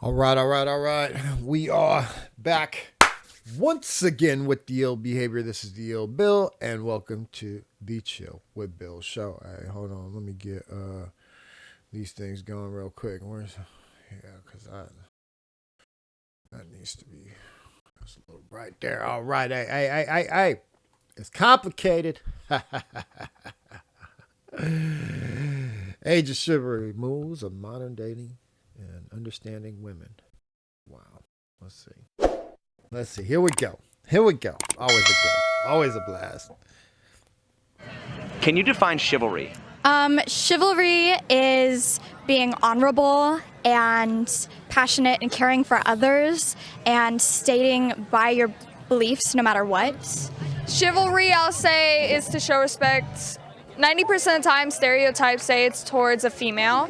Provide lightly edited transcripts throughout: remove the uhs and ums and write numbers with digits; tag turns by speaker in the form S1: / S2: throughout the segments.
S1: All right, all right, all right. We are back once again with the ill behavior. This is the ill Bill, and welcome to the Chill with Bill show. Hey, hold on, let me get these things going real quick. Where's because that needs to be that's a little right there. All right, hey. It's complicated. Age of chivalry, moves of modern dating and understanding women. Wow. Let's see. Here we go. Always a blast.
S2: Can you define chivalry?
S3: Chivalry is being honorable and passionate and caring for others and stating by your beliefs no matter what.
S4: Chivalry, I'll say, is to show respect. 90% of the time, stereotypes say it's towards a female,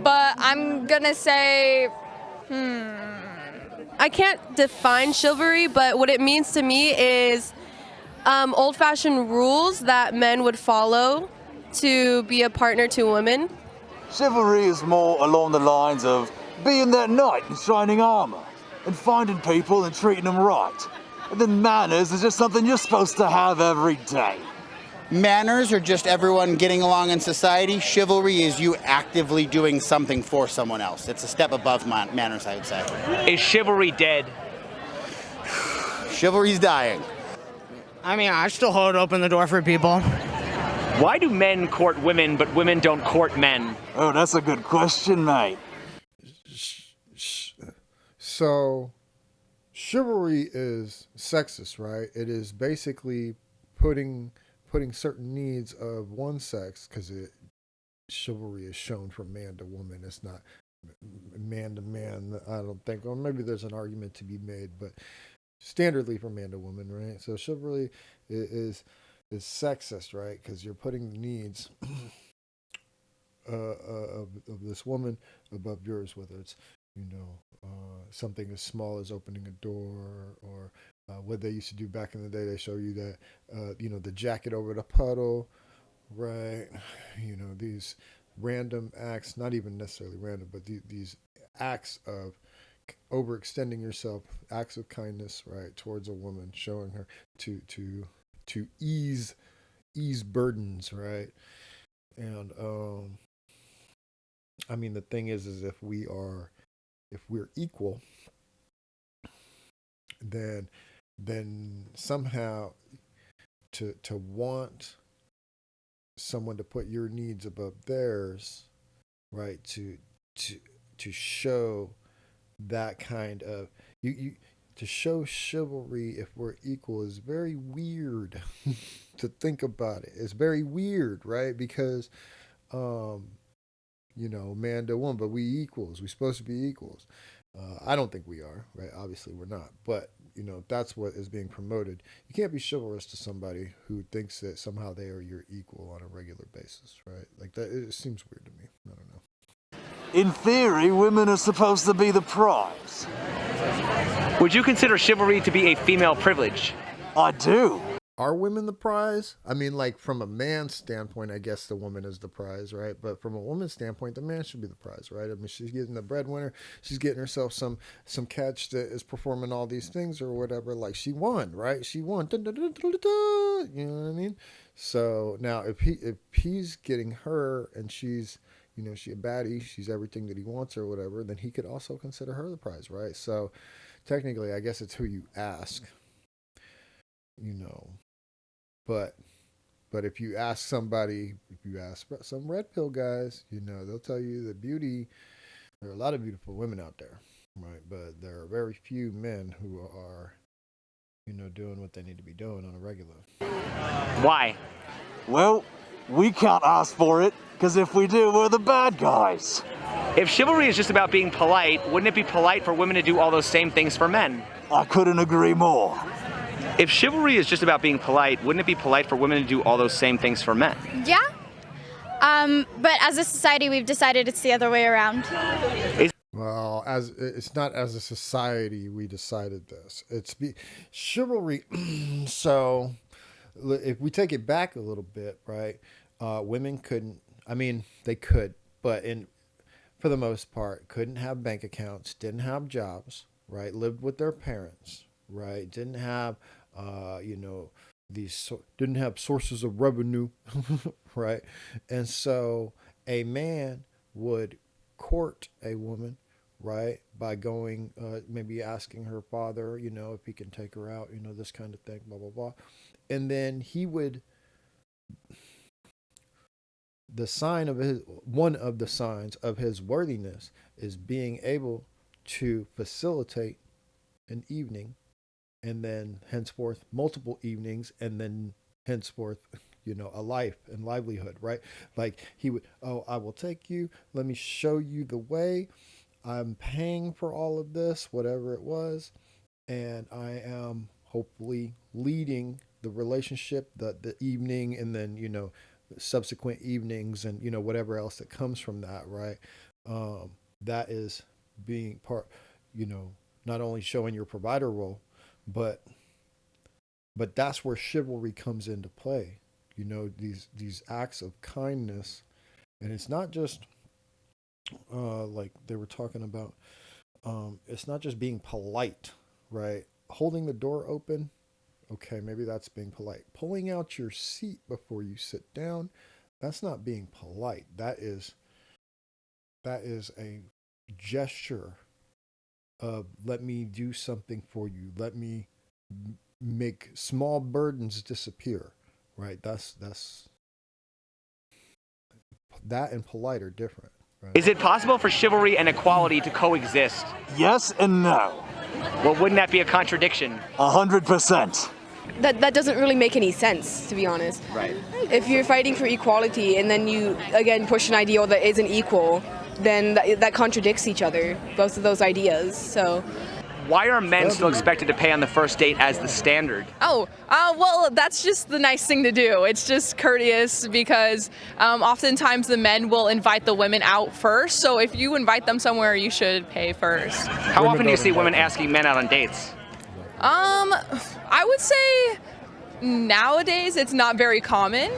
S4: but I'm gonna say,
S5: I can't define chivalry, but what it means to me is old-fashioned rules that men would follow to be a partner to women.
S6: Chivalry is more along the lines of being that knight in shining armor and finding people and treating them right. And then manners is just something you're supposed to have every day.
S7: Manners are just everyone getting along in society. Chivalry is you actively doing something for someone else. It's a step above manners, I would say.
S2: Is chivalry dead?
S7: Chivalry's dying.
S8: I mean, I still hold open the door for people.
S2: Why do men court women, but women don't court men?
S6: Oh, that's a good question, mate.
S1: So, chivalry is sexist, right? It is basically putting certain needs of one sex, because chivalry is shown from man to woman. It's not man to man. I don't think. Or maybe there's an argument to be made, but standardly from man to woman, right? So chivalry is sexist, right? Because you're putting the needs of this woman above yours, whether it's something as small as opening a door, or what they used to do back in the day. They show you that the jacket over the puddle, right? These random acts, not even necessarily random, but these acts of overextending yourself, acts of kindness, right, towards a woman, showing her to ease burdens, right? And I mean, the thing is if we're equal, then somehow to want someone to put your needs above theirs, right, to show that kind of you to show chivalry if we're equal is very weird to think about it. It's very weird, right? Because man to woman, but we equals. We're supposed to be equals. I don't think we are, right? Obviously we're not, but that's what is being promoted. You can't be chivalrous to somebody who thinks that somehow they are your equal on a regular basis, right? Like that, it seems weird to me. I don't know.
S6: In theory, women are supposed to be the prize.
S2: Would you consider chivalry to be a female privilege?
S6: I do.
S1: Are women the prize? I mean, like from a man's standpoint, I guess the woman is the prize, right? But from a woman's standpoint, the man should be the prize, right? I mean, she's getting the breadwinner. She's getting herself some catch that is performing all these things or whatever. Like she won, right? She won. You know what I mean? So now if he's getting her and she's she a baddie, she's everything that he wants or whatever, then he could also consider her the prize, right? So technically, I guess it's who you ask, But if you ask some red pill guys, they'll tell you that beauty, there are a lot of beautiful women out there, right? But there are very few men who are, doing what they need to be doing on a regular.
S2: Why?
S6: Well, we can't ask for it, because if we do, we're the bad guys.
S2: If chivalry is just about being polite, wouldn't it be polite for women to do all those same things for men?
S6: I couldn't agree more.
S2: If chivalry is just about being polite, wouldn't it be polite for women to do all those same things for men?
S3: Yeah. But as a society, we've decided it's the other way around.
S1: Well, it's not as a society we decided this. It's chivalry. So if we take it back a little bit, right? Women couldn't. I mean, they could, but for the most part, couldn't have bank accounts, didn't have jobs, right? Lived with their parents, right? Didn't have, didn't have sources of revenue, right? And so a man would court a woman, right, by going, maybe asking her father, if he can take her out, this kind of thing, blah, blah, blah. And then he would, one of the signs of his worthiness is being able to facilitate an evening, and then henceforth multiple evenings, and then henceforth a life and livelihood, right? Like he would, oh, I will take you, let me show you the way, I'm paying for all of this, whatever it was, and I am hopefully leading the relationship, the evening, and then subsequent evenings, and whatever else that comes from that, right? That is being part, not only showing your provider role, but that's where chivalry comes into play. These acts of kindness, and it's not just like they were talking about. It's not just being polite, right? Holding the door open. Okay, maybe that's being polite. Pulling out your seat before you sit down, that's not being polite. That is a gesture of, let me do something for you. Let me make small burdens disappear, right? That's that and polite are different. Right?
S2: Is it possible for chivalry and equality to coexist?
S6: Yes and no.
S2: Well, wouldn't that be a contradiction?
S6: 100%.
S5: That doesn't really make any sense, to be honest.
S2: Right.
S5: If you're fighting for equality and then you, again, push an ideal that isn't equal, then that contradicts each other, both of those ideas. So
S2: why are men still expected to pay on the first date as the standard?
S4: Well, that's just the nice thing to do. It's just courteous because oftentimes the men will invite the women out first. So if you invite them somewhere, you should pay first.
S2: How often do you see women asking men out on dates?
S4: I would say nowadays it's not very common.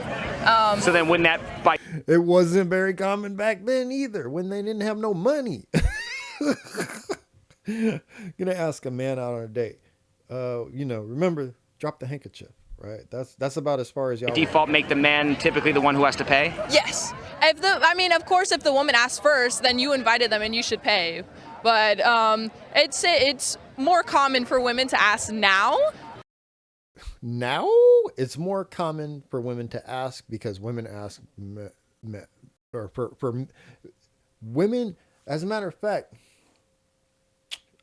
S2: So then wouldn't that by...
S1: It wasn't very common back then either, when they didn't have no money. Gonna ask a man out on a date. Remember, drop the handkerchief, right? That's about as far as y'all.
S2: Default make the man typically the one who has to pay?
S4: Yes. Of course, if the woman asks first, then you invited them and you should pay. But it's more common for women to ask now.
S1: Now it's more common for women to ask because women ask for women. As a matter of fact,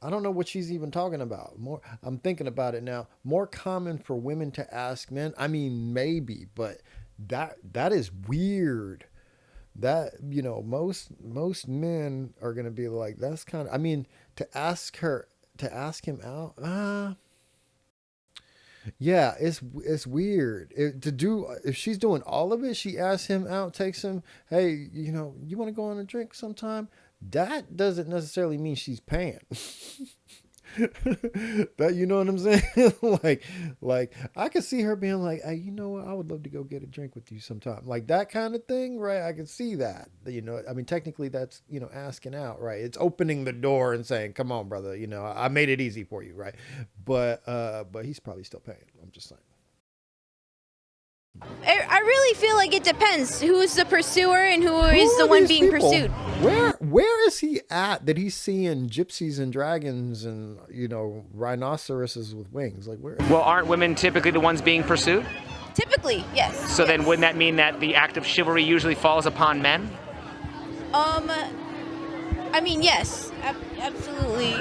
S1: I don't know what she's even talking about. I'm thinking about it now. More common for women to ask men. I mean, maybe, but that is weird. That, most men are going to be like, that's kind of, I mean, to ask him out. Yeah, it's weird. If she's doing all of it, she asks him out, takes him, hey, you want to go on a drink sometime? That doesn't necessarily mean she's paying. That, you know what I'm saying? like I could see her being like, hey, you know what? I would love to go get a drink with you sometime. Like that kind of thing, right? I can see that. I mean, technically that's, asking out, right? It's opening the door and saying, come on, brother, I made it easy for you, right? But he's probably still paying. I'm just saying.
S9: I really feel like it depends who is the pursuer and who is the one being pursued.
S1: Where is he at that he's seeing gypsies and dragons and rhinoceroses with wings? Like where?
S2: Well, aren't women typically the ones being pursued?
S9: Typically, yes.
S2: So then wouldn't that mean that the act of chivalry usually falls upon men?
S9: I mean, yes, absolutely.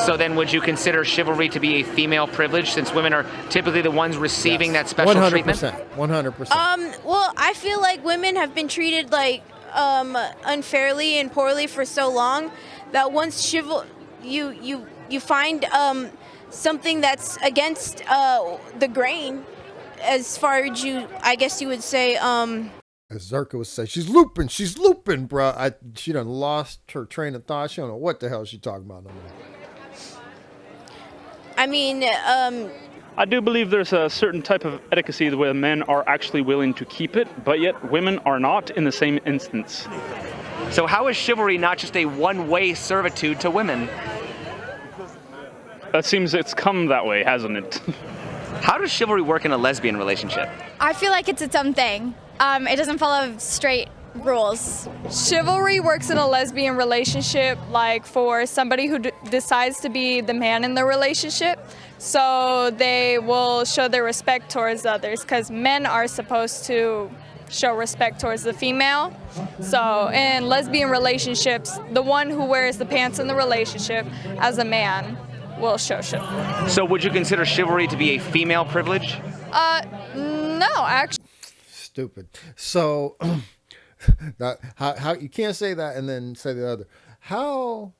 S2: So then would you consider chivalry to be a female privilege since women are typically the ones receiving that special treatment?
S1: 100%.
S9: Well, I feel like women have been treated like unfairly and poorly for so long that once you find something that's against the grain, as far as I guess you would say,
S1: as Zerka would say, she's looping, bro. She done lost her train of thought. She don't know what the hell she's talking about no more.
S9: I mean,
S10: I do believe there's a certain type of etiquette where men are actually willing to keep it, but yet women are not in the same instance.
S2: So how is chivalry not just a one-way servitude to women?
S10: That seems it's come that way, hasn't it?
S2: How does chivalry work in a lesbian relationship?
S3: I feel like it's its own thing. It doesn't follow straight rules.
S4: Chivalry works in a lesbian relationship, like for somebody who decides to be the man in the relationship. So they will show their respect towards others, because men are supposed to show respect towards the female. So in lesbian relationships, the one who wears the pants in the relationship as a man will show chivalry.
S2: So would you consider chivalry to be a female privilege?
S4: No, actually.
S1: Stupid. So that how you can't say that and then say the other. How?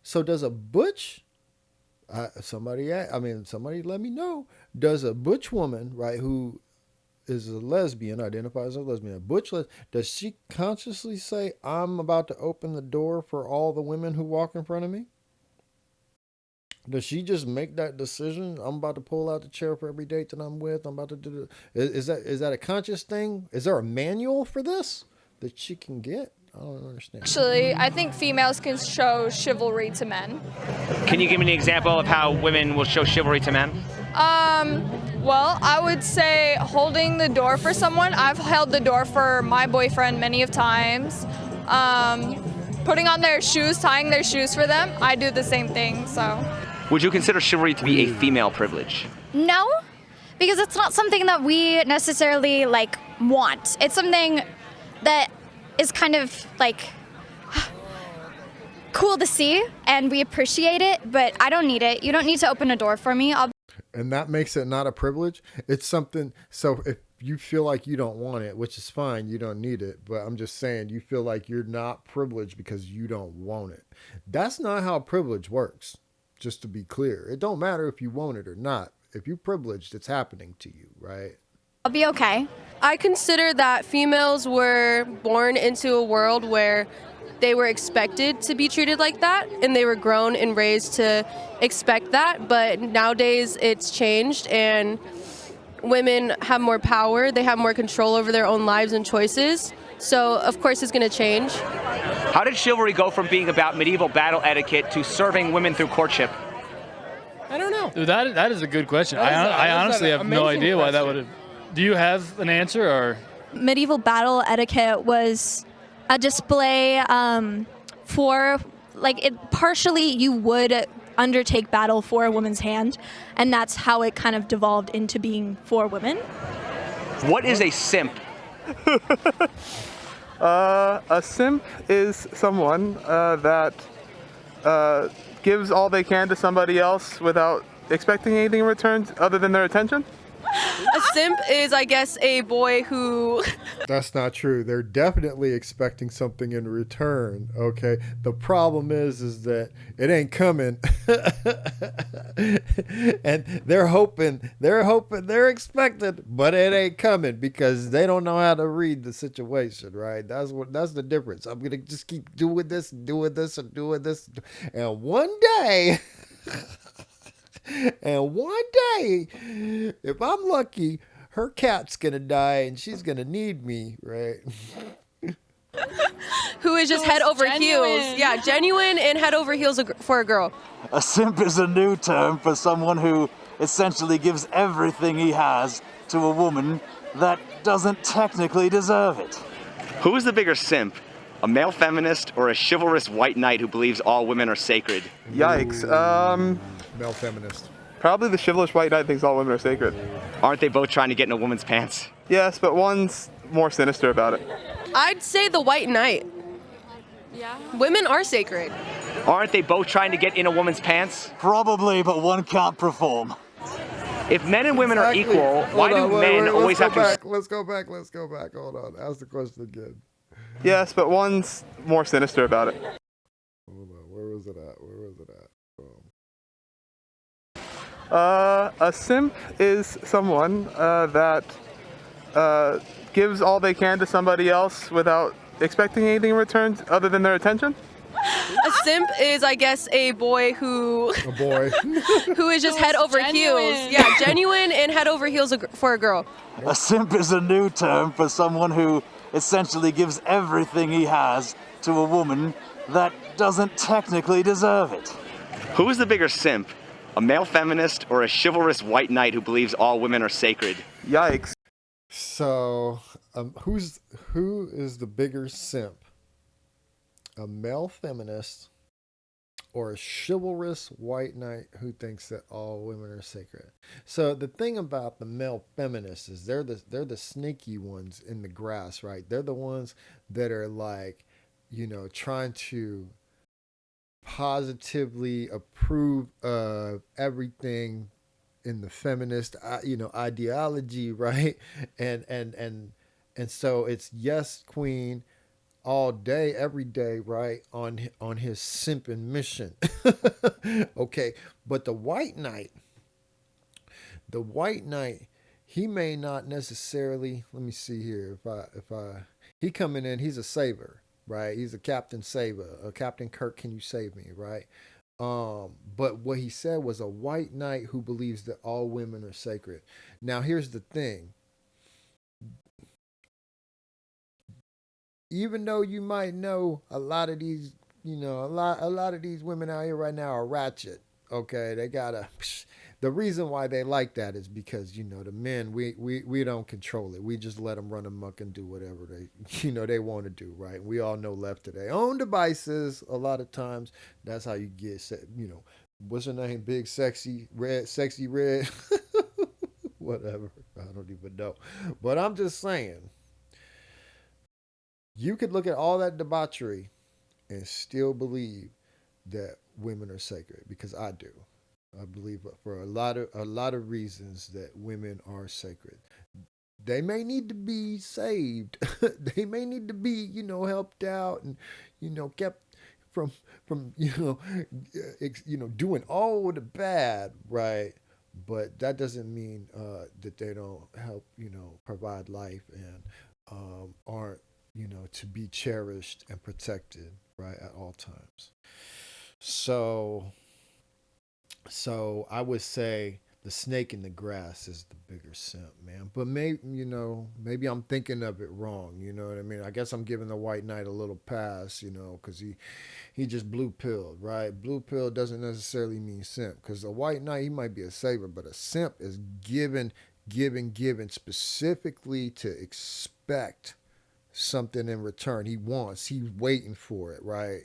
S1: So does a butch? Somebody let me know. Does a butch woman, right, who is a lesbian, identifies as a lesbian, does she consciously say, I'm about to open the door for all the women who walk in front of me? Does she just make that decision? I'm about to pull out the chair for every date that I'm with. I'm about to do it. Is that a conscious thing? Is there a manual for this that she can get? I don't understand.
S4: Actually, I think females can show chivalry to men.
S2: Can you give me an example of how women will show chivalry to men?
S4: Well, I would say holding the door for someone. I've held the door for my boyfriend many of times. Putting on their shoes, tying their shoes for them. I do the same thing, so.
S2: Would you consider chivalry to be a female privilege?
S3: No, because it's not something that we necessarily want. It's something that is kind of cool to see, and we appreciate it, but I don't need it. You don't need to open a door for me.
S1: And that makes it not a privilege. It's something. So if you feel like you don't want it, which is fine, you don't need it. But I'm just saying, you feel like you're not privileged because you don't want it. That's not how privilege works. Just to be clear, it don't matter if you want it or not. If you're privileged, it's happening to you, right?
S3: I'll be okay.
S5: I consider that females were born into a world where they were expected to be treated like that, and they were grown and raised to expect that. But nowadays it's changed, and women have more power. They have more control over their own lives and choices. So of course it's going to change.
S2: How did chivalry go from being about medieval battle etiquette to serving women through courtship?
S11: I don't know.
S12: Dude, that is a good question.
S11: I
S12: honestly have no idea why that would have. Do you have an answer or?
S13: Medieval battle etiquette was a display for partially you would undertake battle for a woman's hand, and that's how it kind of devolved into being for women.
S2: What is a simp?
S14: A simp is someone that gives all they can to somebody else without expecting anything in return other than their attention.
S5: A simp is, I guess, a boy who...
S1: That's not true. They're definitely expecting something in return, okay? The problem is that it ain't coming. And they're expecting, but it ain't coming because they don't know how to read the situation, right? That's the difference. I'm going to just keep doing this, and doing this. And one day... And one day, if I'm lucky, her cat's going to die and she's going to need me, right?
S5: Who is just head over heels. Yeah, genuine and head over heels for a girl.
S6: A simp is a new term for someone who essentially gives everything he has to a woman that doesn't technically deserve it.
S2: Who is the bigger simp? A male feminist or a chivalrous white knight who believes all women are sacred?
S14: Yikes.
S1: Male feminist.
S14: Probably the chivalrous white knight thinks all women are sacred.
S2: Aren't they both trying to get in a woman's pants?
S14: Yes, but one's more sinister about it.
S5: I'd say the white knight. Yeah. Women are sacred.
S2: Aren't they both trying to get in a woman's pants?
S6: Probably, but one can't perform.
S2: If men and women are equal, why do men always have to...
S1: Let's go back. Hold on. Ask the question again.
S14: Yes, but one's more sinister about it.
S1: Hold on. Where was it at?
S14: A simp is someone that gives all they can to somebody else without expecting anything in return other than their attention.
S5: A simp is, I guess, a boy who...
S1: A boy.
S5: who is just head over heels. Yeah, genuine and head over heels for a girl.
S6: A simp is a new term for someone who essentially gives everything he has to to a woman that doesn't technically deserve it.
S15: Who is the bigger simp? A male feminist or a chivalrous white knight who believes all women are sacred?
S14: Yikes.
S1: So, who is the bigger simp? A male feminist or a chivalrous white knight who thinks that all women are sacred? So the thing about the male feminists is they're the sneaky ones in the grass, right? They're the ones that are like, trying to positively approve of everything in the feminist ideology, right? And so it's yes queen all day every day, right, on his simping mission. Okay, but the white knight, he may not necessarily, let me see here, if I he coming in, he's a saver, right? He's a Captain Saver, Captain Kirk, can you save me, right? But what he said was a white knight who believes that all women are sacred. Now, here's the thing. Even though you might know a lot of these, a lot of these women out here right now are ratchet. Okay, they gotta. The reason why they like that is because the men, we don't control it. We just let them run amok and do whatever they want to do, right? We all know left to their own devices. A lot of times, that's how you get what's her name? Big sexy red. Whatever. I don't even know. But I'm just saying. You could look at all that debauchery and still believe that women are sacred, because I do. I believe for a lot of reasons that women are sacred. They may need to be saved. They may need to be, helped out and, kept from doing all the bad, right? But that doesn't mean that they don't help, provide life and aren't, to be cherished and protected, right, at all times. So I would say the snake in the grass is the bigger simp, man. But maybe I'm thinking of it wrong. You know what I mean? I guess I'm giving the white knight a little pass, because he just blue pilled, right? Blue pill doesn't necessarily mean simp, because a white knight, he might be a saver, but a simp is given specifically to expect something in return. He's waiting for it, right?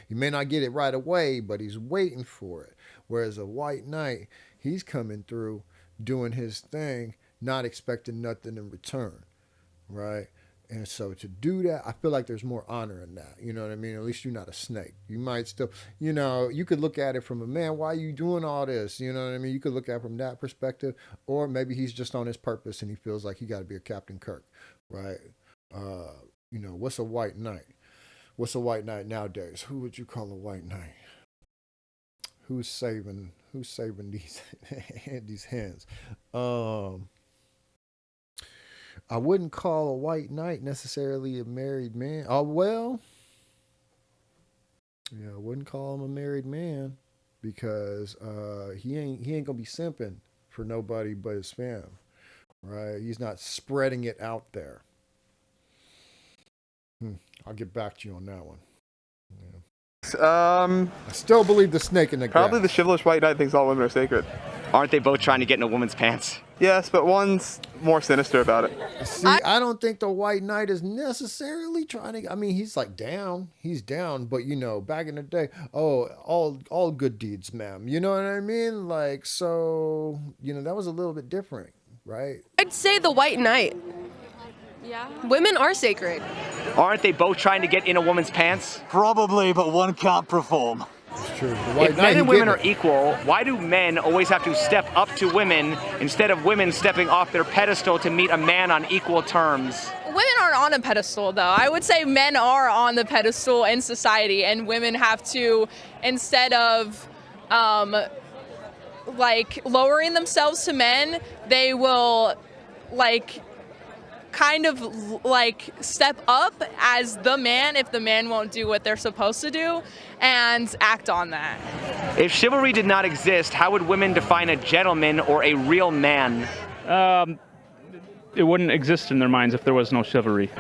S1: He may not get it right away, but he's waiting for it. Whereas a white knight, he's coming through doing his thing, not expecting nothing in return, right? And so to do that, I feel like there's more honor in that. You know what I mean? At least you're not a snake. You might still, you could look at it from a man, why are you doing all this? You know what I mean? You could look at it from that perspective, or maybe he's just on his purpose and he feels like he got to be a Captain Kirk, right? What's a white knight? What's a white knight nowadays? Who would you call a white knight? Who's saving these these hands? I wouldn't call a white knight necessarily a married man. Oh well. Yeah, I wouldn't call him a married man because he ain't gonna be simping for nobody but his fam. Right? He's not spreading it out there. I'll get back to you on that one. Yeah. I still believe the snake in the grass.
S14: Probably the chivalrous white knight thinks all women are sacred.
S15: Aren't they both trying to get in a woman's pants?
S14: Yes, but one's more sinister about it.
S1: See, I don't think the white knight is necessarily trying to. I mean, he's like down. He's down, but back in the day, all good deeds, ma'am. You know what I mean? Like, so that was a little bit different, right?
S5: I'd say the white knight. Yeah. Women are sacred.
S15: Aren't they both trying to get in a woman's pants?
S6: Probably, but one can't perform.
S1: It's true.
S15: If men and women are equal, why do men always have to step up to women instead of women stepping off their pedestal to meet a man on equal terms?
S4: Women aren't on a pedestal, though. I would say men are on the pedestal in society, and women have to, instead of lowering themselves to men, they will kind of step up as the man if the man won't do what they're supposed to do and act on that.
S15: If chivalry did not exist, how would women define a gentleman or a real man?
S10: It wouldn't exist in their minds if there was no chivalry.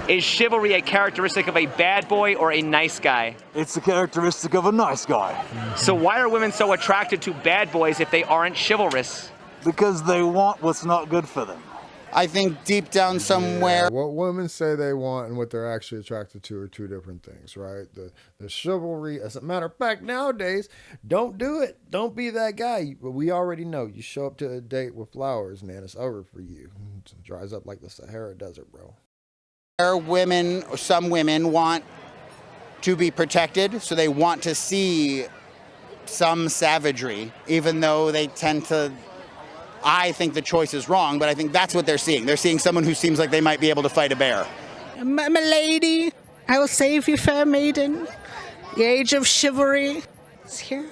S15: Is chivalry a characteristic of a bad boy or a nice guy?
S6: It's a characteristic of a nice guy.
S15: So why are women so attracted to bad boys if they aren't chivalrous?
S6: Because they want what's not good for them.
S7: I think deep down somewhere.
S1: Yeah, what women say they want and what they're actually attracted to are two different things, right? The chivalry, as a matter of fact, nowadays, don't do it. Don't be that guy. We already know. You show up to a date with flowers, man, it's over for you. It dries up like the Sahara Desert, bro.
S7: Some women want to be protected, so they want to see some savagery, even though they tend to. I think the choice is wrong, but I think that's what they're seeing. They're seeing someone who seems like they might be able to fight a bear.
S16: My lady, I will save you, fair maiden. The age of chivalry is here.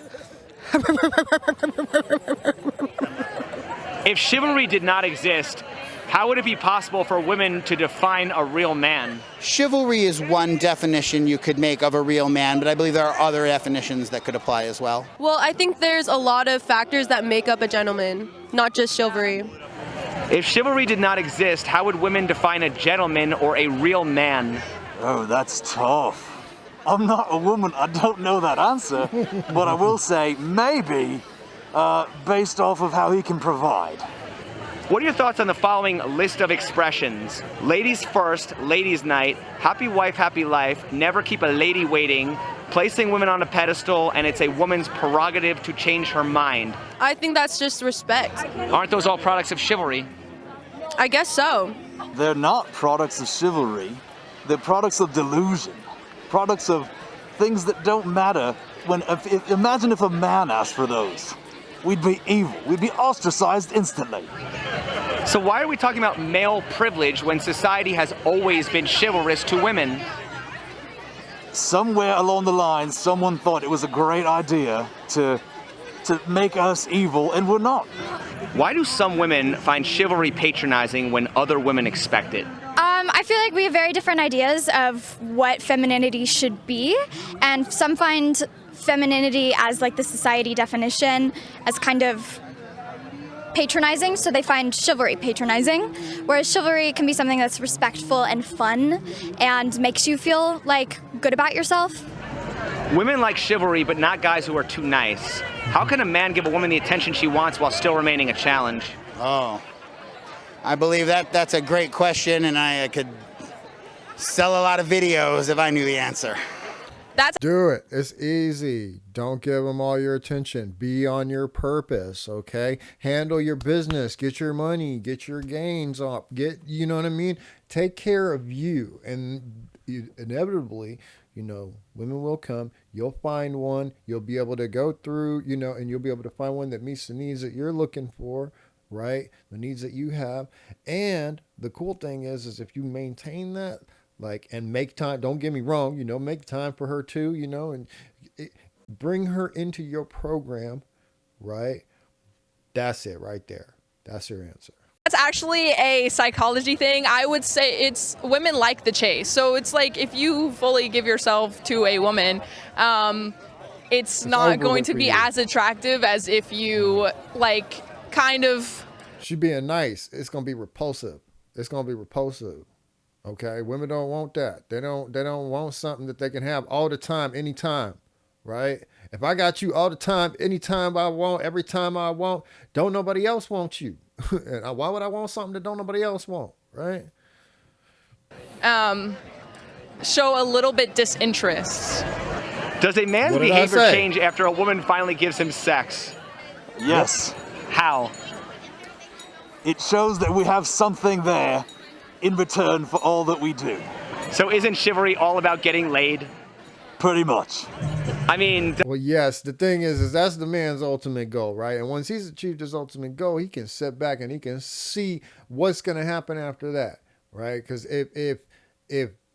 S15: If chivalry did not exist, how would it be possible for women to define a real man?
S7: Chivalry is one definition you could make of a real man, but I believe there are other definitions that could apply as well.
S5: Well, I think there's a lot of factors that make up a gentleman, not just chivalry.
S15: If chivalry did not exist, how would women define a gentleman or a real man?
S6: Oh, that's tough. I'm not a woman, I don't know that answer, but I will say maybe based off of how he can provide.
S15: What are your thoughts on the following list of expressions? Ladies first, ladies night, happy wife, happy life, never keep a lady waiting, placing women on a pedestal, and it's a woman's prerogative to change her mind.
S5: I think that's just respect.
S2: Aren't those all products of chivalry?
S5: I guess so.
S6: They're not products of chivalry. They're products of delusion. Products of things that don't matter. Imagine if a man asked for those. We'd be evil. We'd be ostracized instantly.
S2: So why are we talking about male privilege when society has always been chivalrous to women?
S6: Somewhere along the line, someone thought it was a great idea to make us evil, and we're not.
S2: Why do some women find chivalry patronizing when other women expect it?
S3: I feel like we have very different ideas of what femininity should be, and some find femininity as like the society definition as kind of patronizing, so they find chivalry patronizing, whereas chivalry can be something that's respectful and fun and makes you feel like good about yourself.
S2: Women like chivalry, but not guys who are too nice. How can a man give a woman the attention she wants while still remaining a challenge?
S7: Oh, I believe that's a great question, and I could sell a lot of videos if I knew the answer.
S1: Do it. It's easy. Don't give them all your attention. Be on your purpose, okay? Handle your business. Get your money. Get your gains up. You know what I mean? Take care of you. And inevitably, women will come. You'll find one. You'll be able to go through, and you'll be able to find one that meets the needs that you're looking for, right? The needs that you have. And the cool thing is if you maintain that, and make time, don't get me wrong, make time for her too, and bring her into your program, right? That's it right there. That's your answer.
S11: That's actually a psychology thing. I would say it's women like the chase. So it's like if you fully give yourself to a woman, it's not going to be as attractive as if you kind of.
S1: She being nice, it's gonna be repulsive. It's gonna be repulsive. Okay, women don't want that. They don't want something that they can have all the time, anytime, right? If I got you all the time, anytime I want, every time I want, don't nobody else want you. And why would I want something that don't nobody else want, right?
S11: Show a little bit disinterest.
S15: Does a man's behavior change after a woman finally gives him sex?
S6: Yes.
S15: How?
S6: It shows that we have something there in return for all that we do.
S15: So isn't chivalry all about getting laid?
S6: Pretty much.
S15: I mean...
S1: Well, yes, the thing is that's the man's ultimate goal, right? And once he's achieved his ultimate goal, he can sit back and he can see what's going to happen after that, right? Because if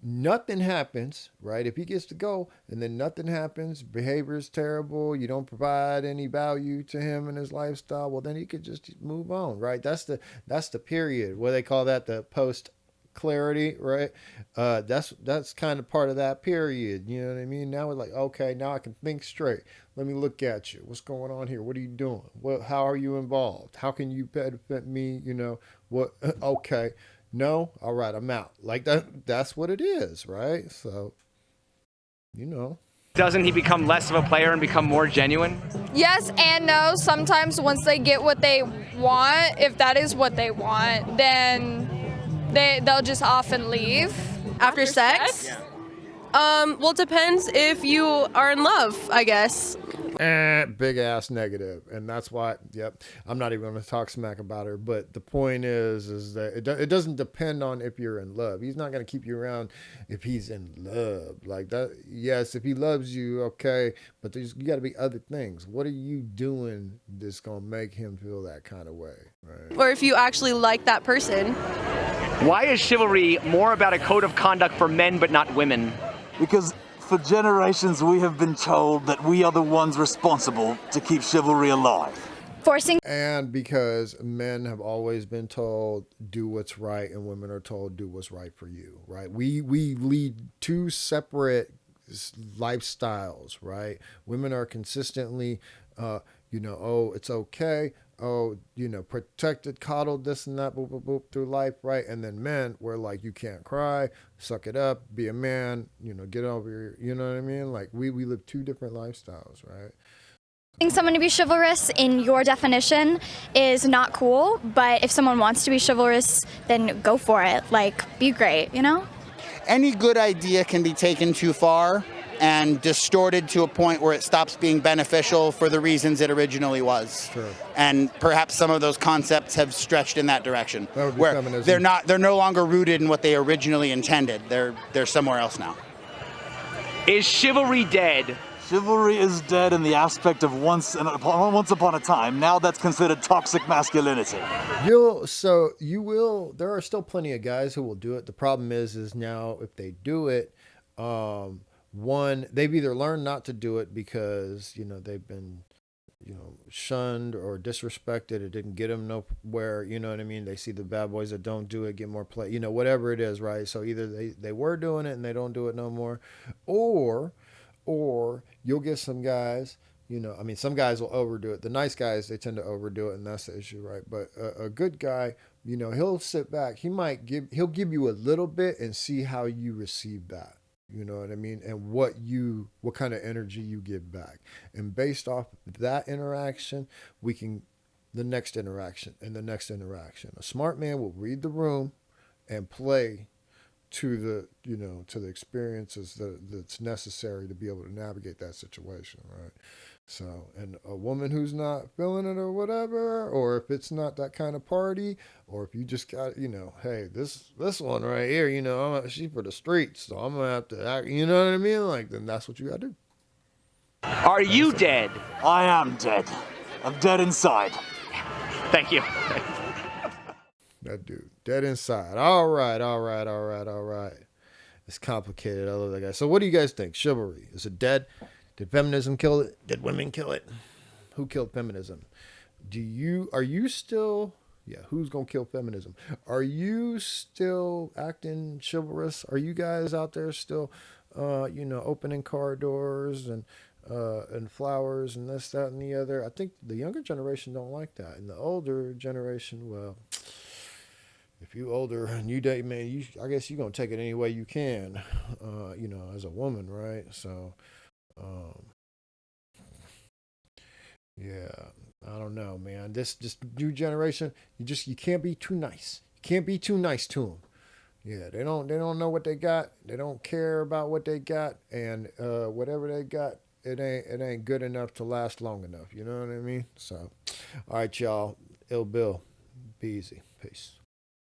S1: nothing happens, right? If he gets to go and then nothing happens, behavior is terrible, you don't provide any value to him and his lifestyle, well, then he could just move on, right? That's the period. What they call that, the post clarity, right? That's kind of part of that period. You know what I mean? Now we're like, okay, now I can think straight. Let me look at you. What's going on here? What are you doing? How are you involved? How can you benefit me? What? Okay. No, all right, I'm out. Like that's what it is, right? So, you know.
S15: Doesn't he become less of a player and become more genuine?
S4: Yes and no. Sometimes once they get what they want, if that is what they want, then they'll just often leave.
S5: After sex? Well, it depends if you are in love, I guess.
S1: Big ass negative, and that's why. Yep, I'm not even going to talk smack about her. But the point is that it doesn't depend on if you're in love. He's not going to keep you around if he's in love like that. Yes, if he loves you, okay, but you got to be other things. What are you doing that's going to make him feel that kind of way, right?
S5: Or if you actually like that person.
S15: Why is chivalry more about a code of conduct for men but not women?
S6: Because for generations we have been told that we are the ones responsible to keep chivalry alive.
S1: And because men have always been told do what's right and women are told do what's right for you, right? We lead two separate lifestyles, right? Women are consistently oh, it's okay. Oh, protected, coddled, this and that, boop, boop, boop, through life, right? And then men, we're like, you can't cry, suck it up, be a man, get over your, you know what I mean? Like, we live two different lifestyles, right?
S3: Asking someone to be chivalrous in your definition is not cool, but if someone wants to be chivalrous, then go for it. Like, be great,
S7: Any good idea can be taken too far and distorted to a point where it stops being beneficial for the reasons it originally was.
S1: Sure.
S7: And perhaps some of those concepts have stretched in that direction,
S1: That would be
S7: where
S1: feminism.
S7: they're no longer rooted in what they originally intended. They're somewhere else now.
S15: Is chivalry dead?
S6: Chivalry is dead in the aspect of once upon a time. Now that's considered toxic masculinity.
S1: There are still plenty of guys who will do it. The problem is now if they do it, one, they've either learned not to do it because, they've been, shunned or disrespected. It didn't get them nowhere. You know what I mean? They see the bad boys that don't do it get more play, whatever it is, right? So either they were doing it and they don't do it no more, or you'll get some guys, some guys will overdo it. The nice guys, they tend to overdo it, and that's the issue, right? But a good guy, he'll sit back. He'll give you a little bit and see how you receive that. You know what I mean? And what kind of energy you give back. And based off that interaction, the next interaction and the next interaction. A smart man will read the room and play to the experiences that's necessary to be able to navigate that situation, right? So, and a woman who's not feeling it or whatever, or if it's not that kind of party, or if you just got, hey, this one right here, she's for the streets, so I'm gonna have to act, you know what I mean? Like, then that's what you gotta do.
S15: Are you dead?
S6: I am dead. I'm dead inside.
S15: Thank you.
S1: That dude, dead inside. All right. It's complicated. I love that guy. So what do you guys think? Chivalry, is it dead? Did feminism kill it? Did women kill it? Who killed feminism? Are you still, who's going to kill feminism? Are you still acting chivalrous? Are you guys out there still, opening car doors and flowers and this, that, and the other? I think the younger generation don't like that. And the older generation, well, if you older and you date, man, I guess you're going to take it any way you can, as a woman, right? So, I don't know, man. This new generation, you can't be too nice. You can't be too nice to them. Yeah, they don't know what they got. They don't care about what they got, and whatever they got, it ain't good enough to last long enough. You know what I mean? So, all right, y'all. Ill Bill, be easy. Peace.